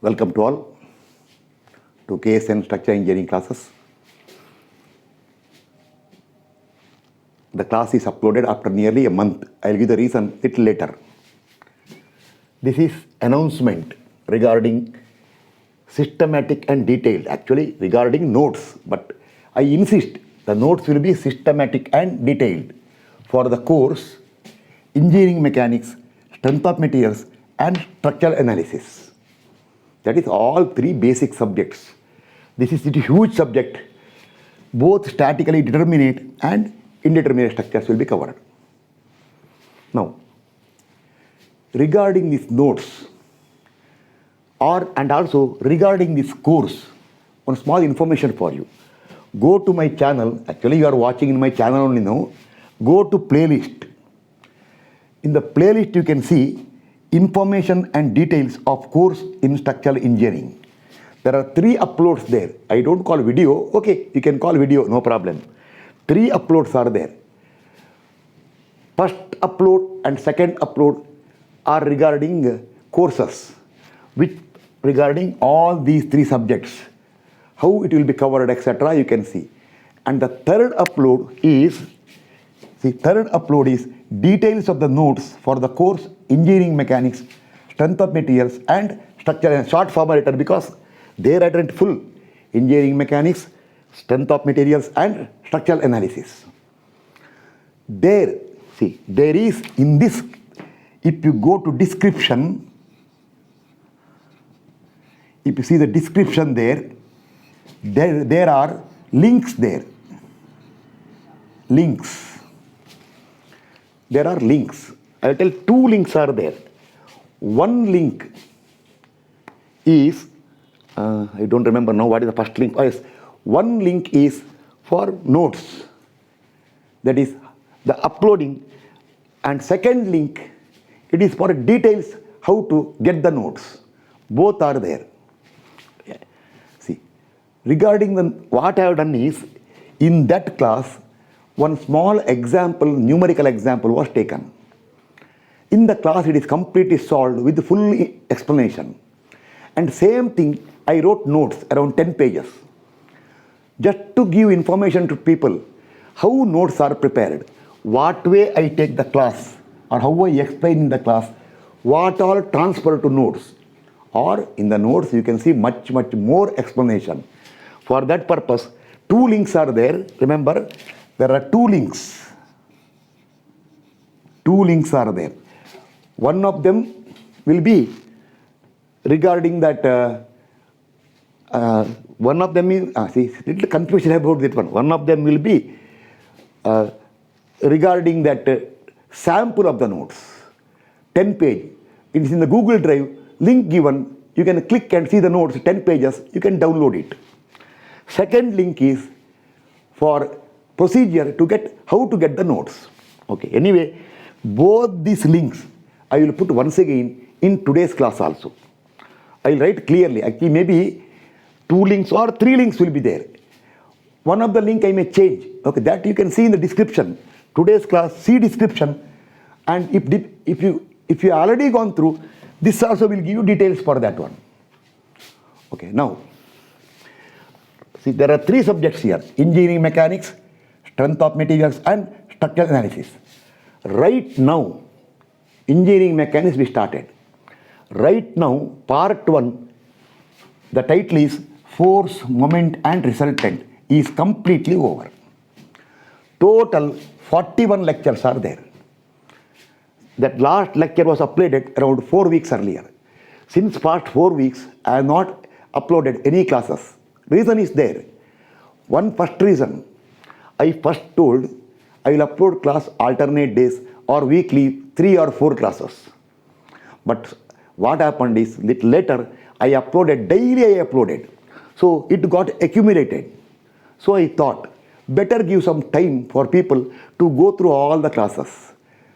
Welcome to all to KSN Structural Engineering classes. The class is uploaded after nearly a month. I'll give the reason a little later. This is announcement regarding systematic and detailed, actually regarding notes, but I insist the notes will be systematic and detailed for the course Engineering Mechanics, Strength of Materials and Structural Analysis. That is all three basic subjects. This is a huge subject. Both statically determinate and indeterminate structures will be covered. Now, regarding these notes and also regarding this course, one small information for you. Go to my channel. Actually, you are watching in my channel only now. Go to playlist. In the playlist, you can see information and details of course in structural engineering. There are 3 uploads there. I don't call video. Okay, you can call video, no problem. 3 uploads are there. First upload and second upload are regarding courses, which regarding all these 3 subjects, how it will be covered, etc. You can see. And the third upload is, details of the notes for the course Engineering Mechanics, Strength of Materials and Structural, short form are written because they are written full. Engineering Mechanics, Strength of Materials and Structural Analysis. There is in this, if you go to description, if you see the description there are links there. There are links. I will tell 2 links are there. One link is, I don't remember now what is the first link. Oh, yes. One link is for notes. That is the uploading. And second link, it is for details how to get the notes. Both are there. See, regarding what I have done is, in that class, one small example, numerical example was taken. In the class, it is completely solved with full explanation. And same thing, I wrote notes around 10 pages. Just to give information to people, how notes are prepared, what way I take the class, or how I explain in the class, what all transfer to notes. Or in the notes, you can see much more explanation. For that purpose, 2 links are there. Remember, there are 2 links. 2 links are there. One of them will be regarding that, one of them is, little confusion about that one. One of them will be regarding that sample of the notes, 10 page. It is in the Google Drive, link given, you can click and see the notes, 10 pages, you can download it. Second link is for procedure to get, how to get the notes. Okay, anyway, both these links I will put once again in today's class also. I will write clearly, actually maybe 2 links or 3 links will be there. One of the link I may change, okay, that you can see in the description. Today's class, see description, and if you already gone through, this also will give you details for that one. Okay, now, see there are 3 subjects here, Engineering Mechanics, Strength of Materials and Structural Analysis. Right now, Engineering Mechanics we started. Right now, part 1, the title is Force, Moment and Resultant is completely over. Total 41 lectures are there. That last lecture was uploaded around 4 weeks earlier. Since past 4 weeks, I have not uploaded any classes. Reason is there. One first reason, I first told I will upload class alternate days or weekly 3 or 4 classes. But what happened is, little later, I uploaded, daily I uploaded. So it got accumulated. So I thought, better give some time for people to go through all the classes.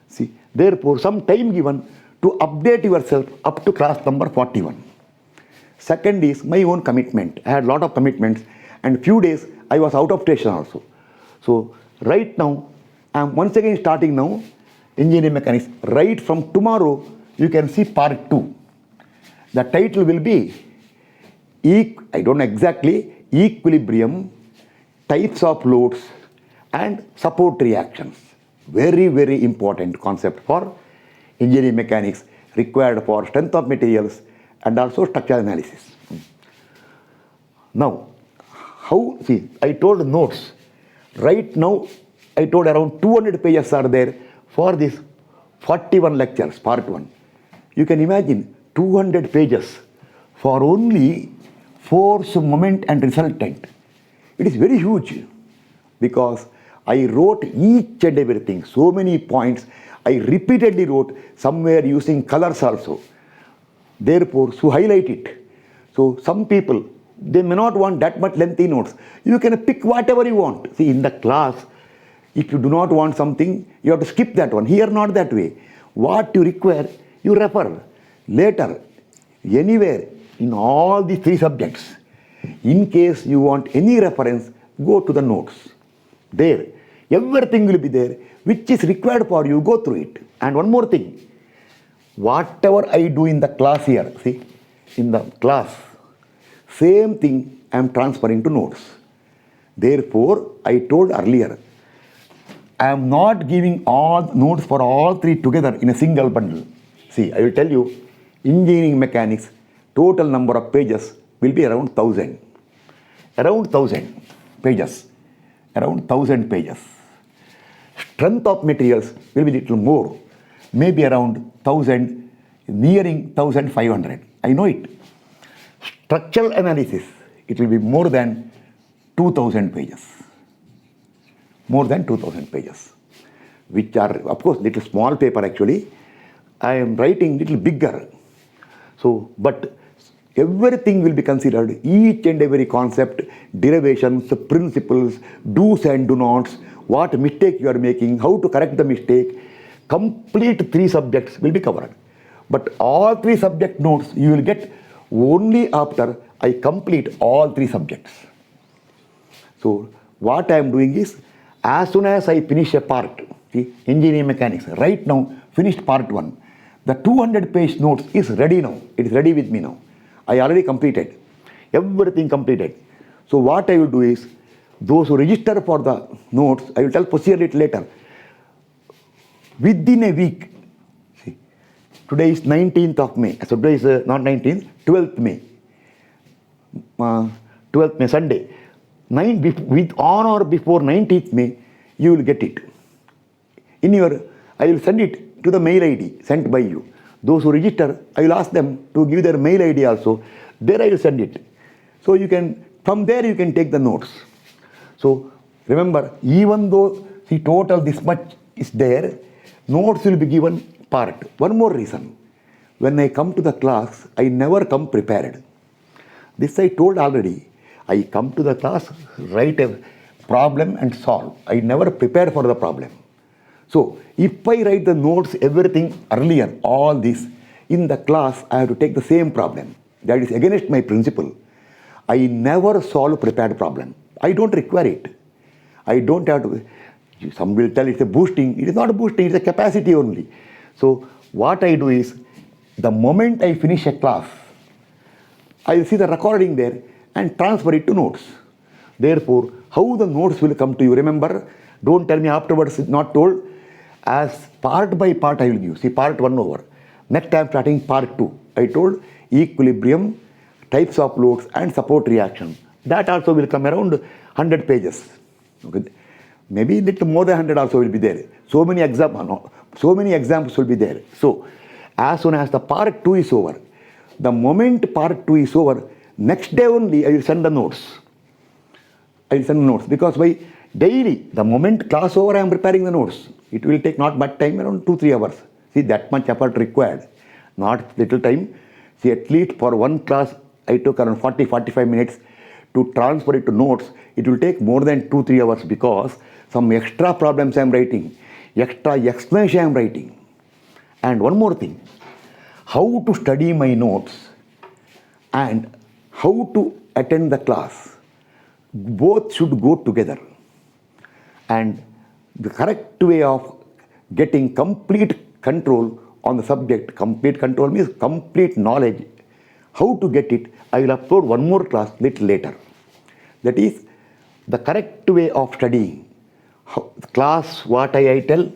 See, therefore, some time given to update yourself up to class number 41. Second is my own commitment. I had a lot of commitments and few days I was out of station also. So right now, I am once again starting now Engineering Mechanics. Right from tomorrow, you can see part 2. The title will be I don't know exactly, equilibrium, types of loads and support reactions. Very, very important concept for engineering mechanics, required for strength of materials and also structural analysis. Now, I told notes. Right now, I told around 200 pages are there for this 41 lectures, part 1. You can imagine 200 pages for only force, moment and resultant. It is very huge because I wrote each and everything, so many points. I repeatedly wrote, somewhere using colors also. Therefore, to highlight it. So some people, they may not want that much lengthy notes. You can pick whatever you want. See, in the class, if you do not want something, you have to skip that one. Here, not that way. What you require, you refer. Later, anywhere, in all the 3 subjects, in case you want any reference, go to the notes. There, everything will be there, which is required for you, go through it. And one more thing, whatever I do in the class here, see, in the class, same thing I am transferring to notes. Therefore, I told earlier, I am not giving all notes for all 3 together in a single bundle. See, I will tell you, engineering mechanics, total number of pages will be around 1000. Around 1000 pages. Around 1000 pages. Strength of materials will be little more. Maybe around 1000, nearing 1500. I know it. Structural analysis, it will be more than 2000 pages. More than 2000 pages. Which are, of course, little small paper actually. I am writing little bigger. So, but everything will be considered, each and every concept, derivations, principles, do's and do nots, what mistake you are making, how to correct the mistake, complete 3 subjects will be covered. But all 3 subject notes you will get only after I complete all 3 subjects. So what I am doing is, as soon as I finish a part, see, engineering mechanics, right now finished part 1, the 200-page notes is ready now. It is ready with me now. I already completed. Everything completed. So what I will do is, those who register for the notes, I will proceed it later. Within a week, see, today is 19th of May. So today is not 19th, 12th May. 12th May, Sunday. With on or before 19th May, you will get it. I will send it to the mail ID sent by you. Those who register, I will ask them to give their mail ID also. There I will send it. So you can, from there you can take the notes. So remember, even though the total this much is there, notes will be given part. One more reason. When I come to the class, I never come prepared. This I told already. I come to the class, write a problem and solve. I never prepare for the problem. So if I write the notes, everything earlier, all this, in the class, I have to take the same problem. That is against my principle. I never solve prepared problem. I don't require it. I don't have to. Some will tell it's a boosting. It is not a boosting, it's a capacity only. So what I do is, the moment I finish a class, I will see the recording there and transfer it to notes. Therefore, how the notes will come to you, remember, don't tell me afterwards, it's not told. As part by part I will give. See, part 1 over. Next I am starting part 2. I told equilibrium, types of loads and support reaction. That also will come around 100 pages. Okay. Maybe little more than 100 also will be there. So many examples will be there. So, as soon as the part 2 is over, the moment part 2 is over, next day only I will send the notes. I will send the notes because by daily, the moment class over, I am preparing the notes. It will take not much time, around 2-3 hours. See, that much effort required. Not little time. See, at least for one class, I took around 40-45 minutes to transfer it to notes. It will take more than 2-3 hours because some extra problems I am writing, extra explanation I am writing. And one more thing, how to study my notes and how to attend the class. Both should go together. And the correct way of getting complete control on the subject, complete control means complete knowledge, How to get it? I will upload one more class little later. That is the correct way of studying. Class what I tell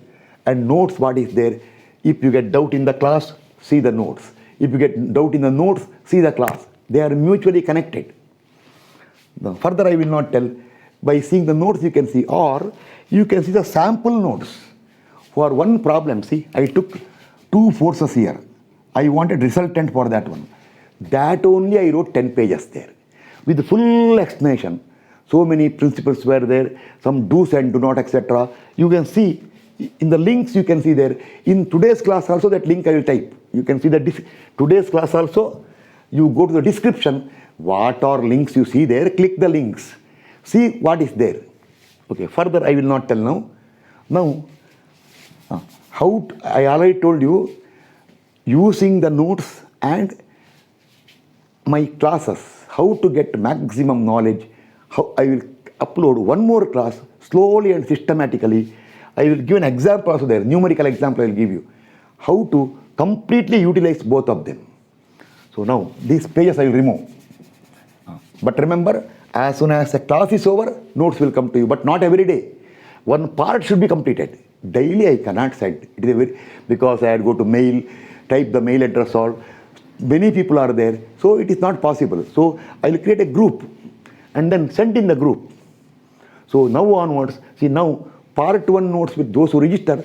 and notes what is there. If you get doubt in the class, see the notes. If you get doubt in the notes, see the class. They are mutually connected. Now, further I will not tell. By seeing the notes you can see, or you can see the sample notes. For one problem, see, I took 2 forces here. I wanted resultant for that one. That only I wrote 10 pages there. With full explanation. So many principles were there, some do's and do not, etc. You can see in the links you can see there. In today's class also that link I will type. You can see that today's class also, you go to the description, what are links you see there, click the links. See what is there. Okay, further I will not tell now. Now, I already told you, using the notes and my classes, how to get maximum knowledge. How I will upload one more class slowly and systematically. I will give an example also there, numerical example I will give you. How to completely utilize both of them. So now these pages I will remove. But remember, as soon as the class is over, notes will come to you, but not every day. One part should be completed. Daily I cannot send. It is because I had to go to mail, type the mail address all. Many people are there, so it is not possible. So I will create a group and then send in the group. So now onwards, see now part 1 notes with those who register,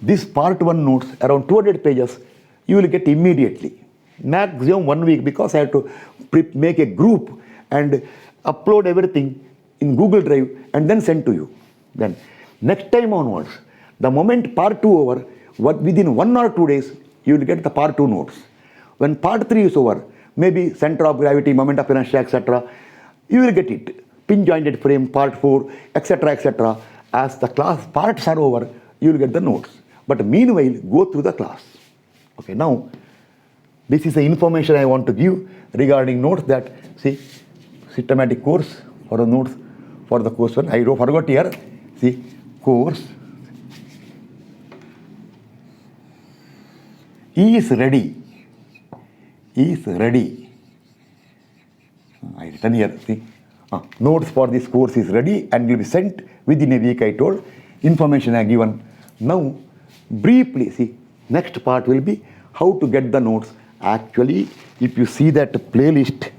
this part 1 notes around 200 pages, you will get immediately. Maximum 1 week, because I have to make a group and upload everything in Google Drive and then send to you. Then next time onwards, the moment part 2 over, within 1 or 2 days, you will get the part 2 notes. When part 3 is over, maybe center of gravity, moment of inertia, etc., you will get it. Pin jointed frame, part 4, etc., etc. As the class parts are over, you will get the notes. But meanwhile, go through the class. Okay, now, this is the information I want to give regarding notes that, see, systematic course for the notes for the course 1. I forgot here, see, course is ready. Is ready. I written here, see, notes for this course is ready and will be sent within a week, I told. Information I given. Now, briefly, see, next part will be how to get the notes. Actually, if you see that playlist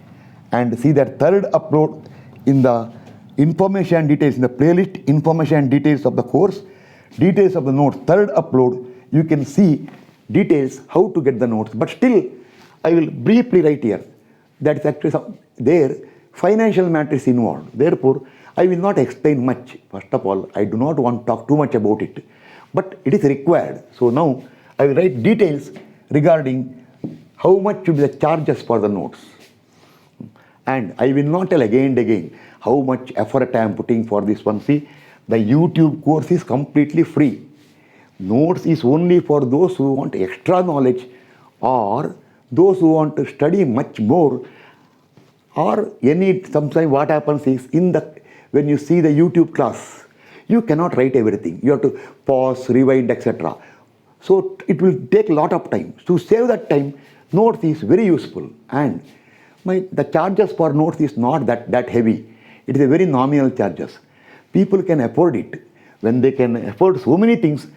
and see that third upload in the information and details, in the playlist, information and details of the course, details of the notes, third upload, you can see details how to get the notes. But still, I will briefly write here. That is actually there, financial matters involved. Therefore, I will not explain much. First of all, I do not want to talk too much about it. But it is required. So now, I will write details regarding how much should be the charges for the notes. And I will not tell again and again how much effort I am putting for this one. See, the YouTube course is completely free. Notes is only for those who want extra knowledge or those who want to study much more, or sometimes what happens is when you see the YouTube class, you cannot write everything. You have to pause, rewind, etc. So it will take a lot of time. To save that time, notes is very useful. And the charges for notes is not that heavy. It is a very nominal charges. People can afford it. When they can afford so many things,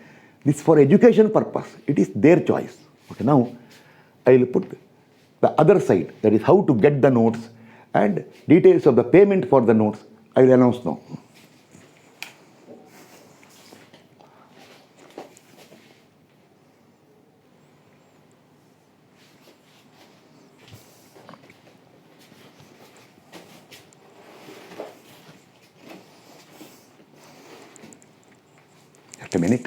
this for education purpose, it is their choice. Okay, now I will put the other side, that is how to get the notes and details of the payment for the notes, I will announce now. Just a minute.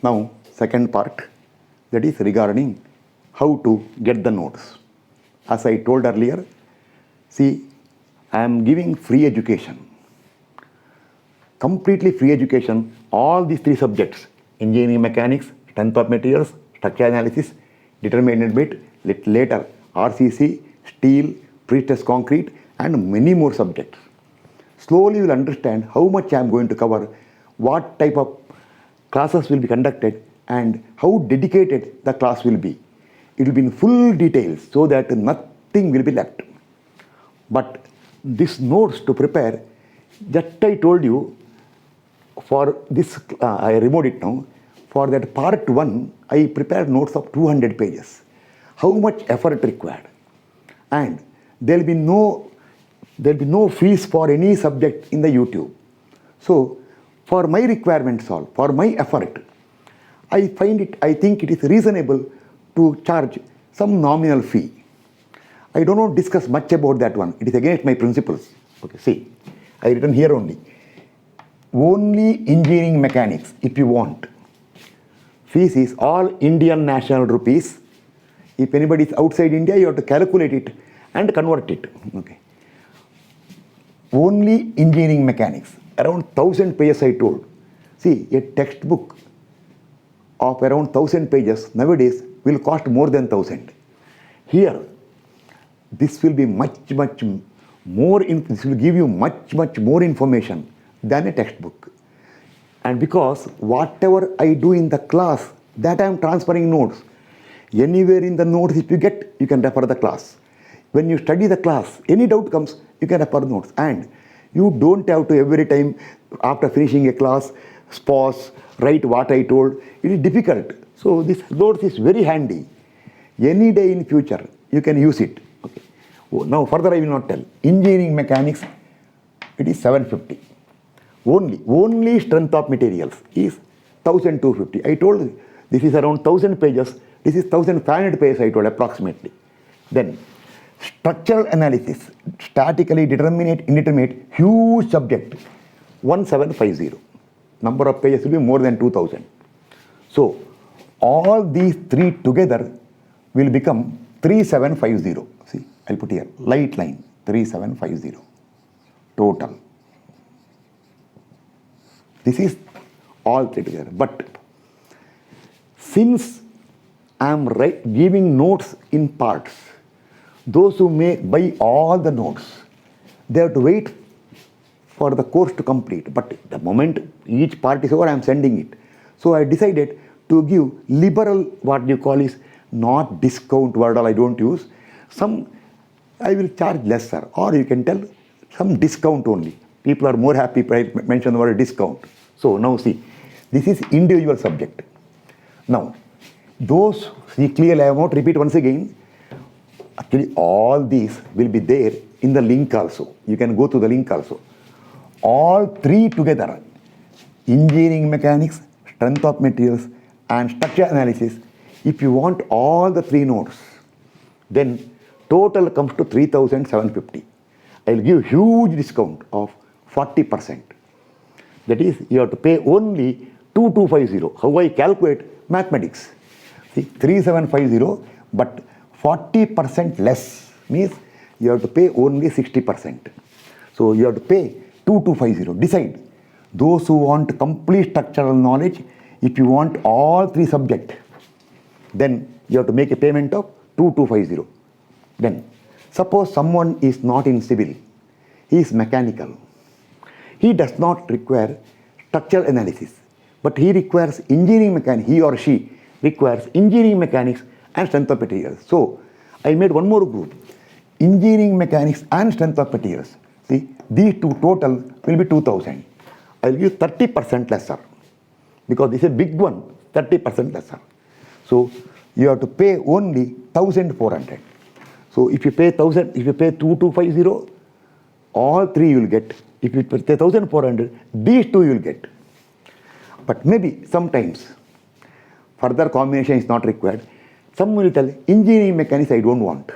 Now, second part, that is regarding how to get the notes. As I told earlier, see, I am giving free education. Completely free education, all these 3 subjects, engineering mechanics, strength of materials, structure analysis, determinant bit, later RCC, steel, pre-stress concrete, and many more subjects. Slowly you will understand how much I am going to cover, what type of classes will be conducted, and how dedicated the class will be. It will be in full details so that nothing will be left. But these notes to prepare, just I told you, for this, I removed it now. For that part 1, I prepared notes of 200 pages. How much effort required? And there will be no fees for any subject in the YouTube. So, for my requirements all, for my effort, I think it is reasonable to charge some nominal fee. I don't want to discuss much about that one. It is against my principles. Okay, see, I written here only. Only engineering mechanics, if you want. Fees is all Indian national rupees. If anybody is outside India, you have to calculate it and convert it. Okay. Only engineering mechanics, around 1000 pages I told. See, a textbook of around 1000 pages nowadays will cost more than 1000. Here, this will be much more, this will give you much more information than a textbook. And because whatever I do in the class, that I am transferring notes. Anywhere in the notes if you get, you can refer the class. When you study the class, any doubt comes, you can refer notes. And you don't have to every time after finishing a class, pause, write what I told. It is difficult. So this notes is very handy. Any day in future, you can use it. Okay. Now further I will not tell. Engineering mechanics, it is 750. Only strength of materials is 1250. I told you, this is around 1000 pages. This is 1500 pages I told approximately. Then structural analysis, statically determinate, indeterminate, huge subject, 1750. Number of pages will be more than 2000. So all these three together will become 3750. See, I'll put here, light line, 3750 total. This is all three together. But since I am giving notes in parts, those who may buy all the notes, they have to wait for the course to complete. But the moment each part is over, I am sending it. So I decided to give liberal, what you call is not discount word, all I don't use. Some I will charge lesser, or you can tell some discount only. People are more happy if I mention the word discount. So now see, this is individual subject. Now, those, see clearly, I will not repeat once again. Actually, all these will be there in the link also. You can go to the link also. All three together, engineering mechanics, strength of materials, and structure analysis, if you want all the three notes, then total comes to 3750. I will give huge discount of 40%. That is, you have to pay only 2250. How I calculate? Mathematics. See, 3750, but 40% less means you have to pay only 60%. So you have to pay 2250. Decide. Those who want complete structural knowledge, if you want all three subjects, then you have to make a payment of 2250. Then, suppose someone is not in civil, he is mechanical. He does not require structural analysis, but he requires engineering mechanics, he or she requires engineering mechanics and strength of materials. So, I made one more group, engineering mechanics and strength of materials. See, these two total will be 2000. I will give 30% lesser, because this is a big one, 30% lesser. So, you have to pay only 1400. So, if you pay 1000, if you pay 2250, all three you will get. If you pay 1400, these two you will get. But maybe sometimes further combination is not required. Some will tell engineering mechanics I don't want.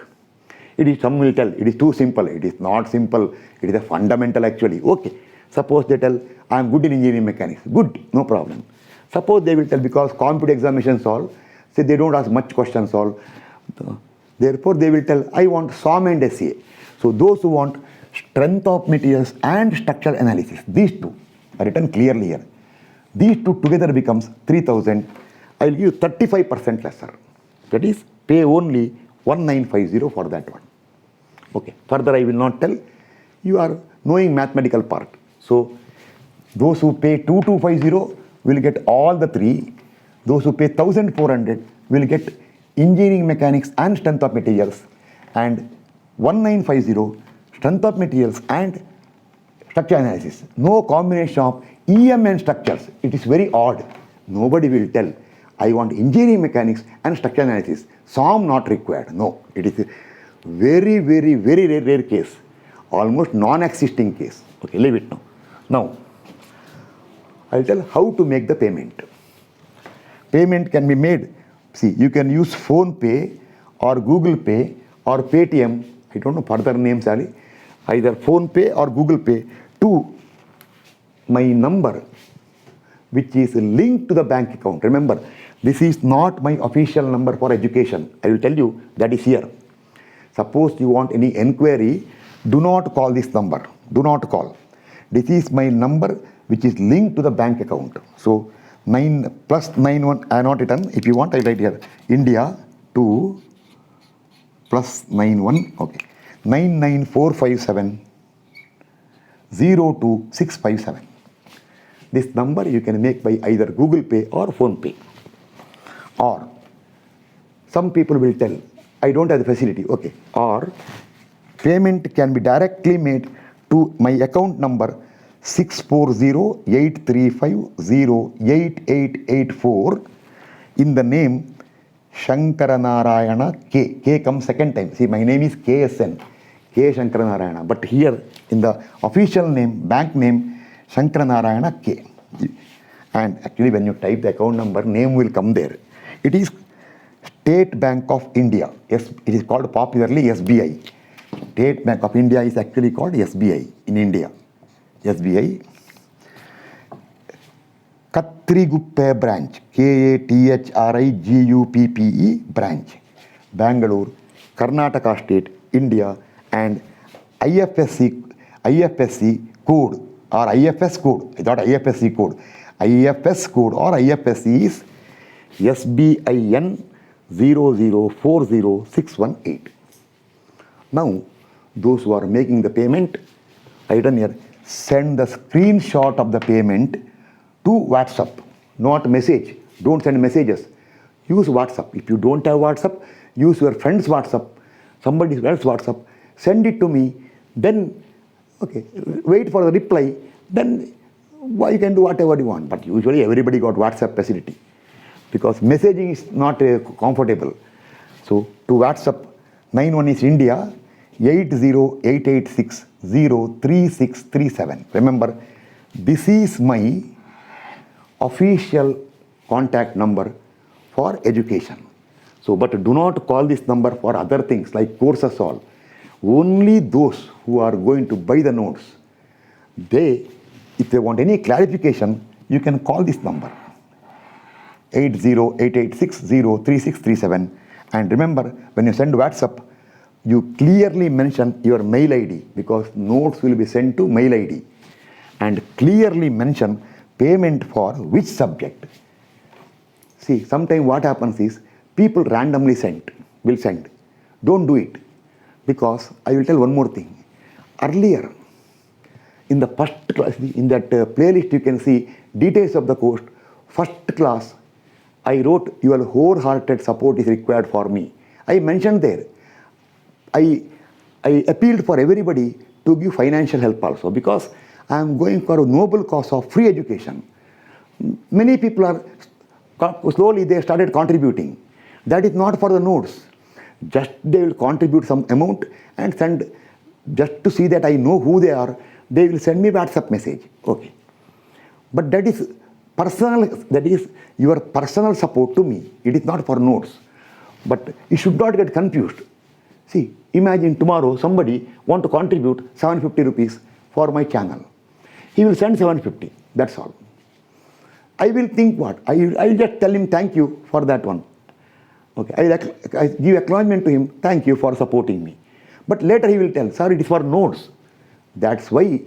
Some will tell it is too simple. It is not simple. It is a fundamental actually. Okay. Suppose they tell I am good in engineering mechanics. Good, no problem. Suppose they will tell because competitive examinations solve, say they don't ask much questions solve. Therefore they will tell I want SOM and SA. So those who want strength of materials and structural analysis, these two are written clearly here. These two together becomes 3000. I will give 35% lesser. That is, pay only 1950 for that one. Okay. Further I will not tell. You are knowing mathematical part. So those who pay 2250 will get all the three. Those who pay 1,400 will get engineering mechanics and strength of materials, and 1,950 strength of materials and structure analysis. No combination of EM and structures. It is very odd. Nobody will tell, I want engineering mechanics and structure analysis. SOM not required. No, it is a very, very, very rare case. Almost non-existing case. Okay, leave it now. Now, I'll tell how to make the payment. Payment can be made. See, you can use Phone Pay or Google Pay or Paytm. I don't know further names, Ali. Either Phone Pay or Google Pay to my number, which is linked to the bank account. Remember, this is not my official number for education. I will tell you that is here. Suppose you want any enquiry, do not call this number. Do not call. This is my number which is linked to the bank account. So 9 plus 91, I have not written. If you want, I write here. India 2 plus 91, okay. 99457 02657. This number you can make by either Google Pay or Phone Pay. Or some people will tell, I don't have the facility. Okay. Or payment can be directly made to my account number 640-835-08884 in the name Shankaranarayana K. K comes second time. See, my name is KSN, K Shankaranarayana. But here in the official name, bank name, Shankaranarayana K. And actually when you type the account number, name will come there. It is State Bank of India. Yes, it is called popularly SBI. State Bank of India is actually called SBI in India. SBI. Katriguppe branch, Katriguppe branch, Bangalore, Karnataka state, India, and IFSC code or IFS code, I thought IFSC code. IFS code or IFSC is SBIN 0040618. Now, those who are making the payment, I written here, send the screenshot of the payment to WhatsApp, not message. Don't send messages. Use WhatsApp. If you don't have WhatsApp, use your friend's WhatsApp, somebody else's WhatsApp. Send it to me. Then, okay, wait for the reply. Then you can do whatever you want. But usually everybody got WhatsApp facility because messaging is not comfortable. So to WhatsApp, 91 is India, 80886-03637. Remember, this is my official contact number for education. So, but do not call this number for other things like courses all. Only those who are going to buy the notes, if they want any clarification, you can call this number, 80886-03637. And remember, when you send WhatsApp, you clearly mention your mail ID because notes will be sent to mail ID. And clearly mention payment for which subject. See, sometimes what happens is people randomly will send. Don't do it because I will tell one more thing. Earlier, in the first class, in that playlist you can see details of the course. First class, I wrote your wholehearted support is required for me. I mentioned there. I appealed for everybody to give financial help also because I am going for a noble cause of free education. Many people are slowly they started contributing. That is not for the notes. Just they will contribute some amount and send just to see that I know who they are. They will send me WhatsApp message. Okay. But that is personal, that is your personal support to me. It is not for notes. But you should not get confused. See, imagine tomorrow somebody want to contribute 750 rupees for my channel. He will send 750. That's all. I will think what? I will just tell him thank you for that one. Okay. I give acknowledgement to him. Thank you for supporting me. But later he will tell, sir, it is for notes. That's why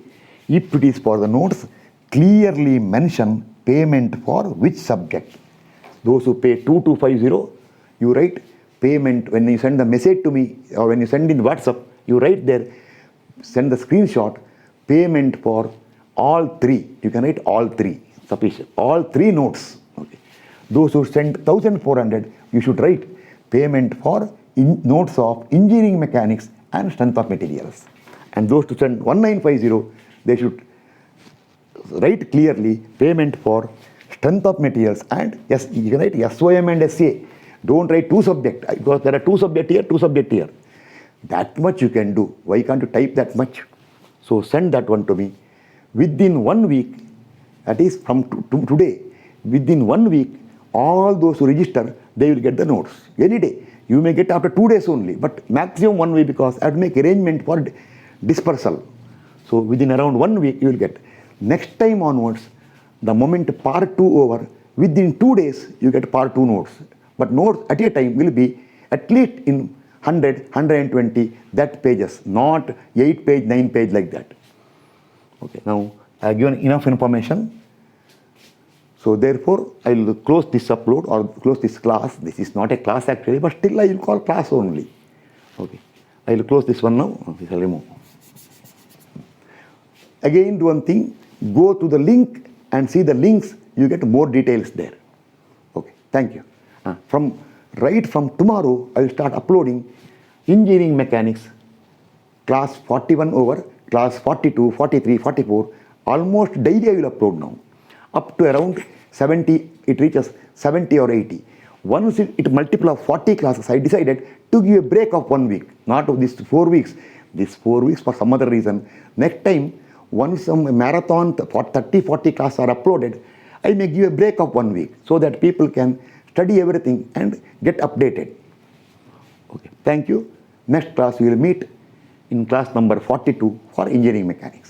if it is for the notes, clearly mention payment for which subject. Those who pay 2250, you write payment. When you send the message to me or when you send in WhatsApp, you write there, send the screenshot, payment for all three. You can write all three, sufficient. All three notes. Okay. Those who send 1400, you should write payment for notes of engineering mechanics and strength of materials. And those who send 1950, they should write clearly payment for strength of materials and yes, you can write SOM and SA. Don't write two subject because there are two subject here, two subject here. That much you can do. Why can't you type that much? So send that one to me. Within 1 week, that is from today, within 1 week, all those who register, they will get the notes. Any day. You may get after 2 days only, but maximum 1 week because I have to make arrangement for dispersal. So within around 1 week, you will get. Next time onwards, the moment part 2 over, within 2 days, you get part 2 notes. But notes at a time will be at least in 100, 120, that pages, not 8 page, 9 page like that. Okay, now I have given enough information. So therefore, I will close this upload or close this class. This is not a class actually, but still I will call class only. Okay, I will close this one now. Okay, I will remove. Again, do one thing, go to the link and see the links, you get more details there. Okay, thank you. Right from tomorrow, I will start uploading engineering mechanics, class 41 over, class 42, 43, 44, almost daily I will upload now. Up to around 70, it reaches 70 or 80. Once it multiple of 40 classes, I decided to give a break of 1 week, not this 4 weeks. This 4 weeks for some other reason. Next time, once some marathon 30, 40 classes are uploaded, I may give a break of 1 week so that people can study everything and get updated. Okay, thank you. Next class we will meet in class number 42 for engineering mechanics.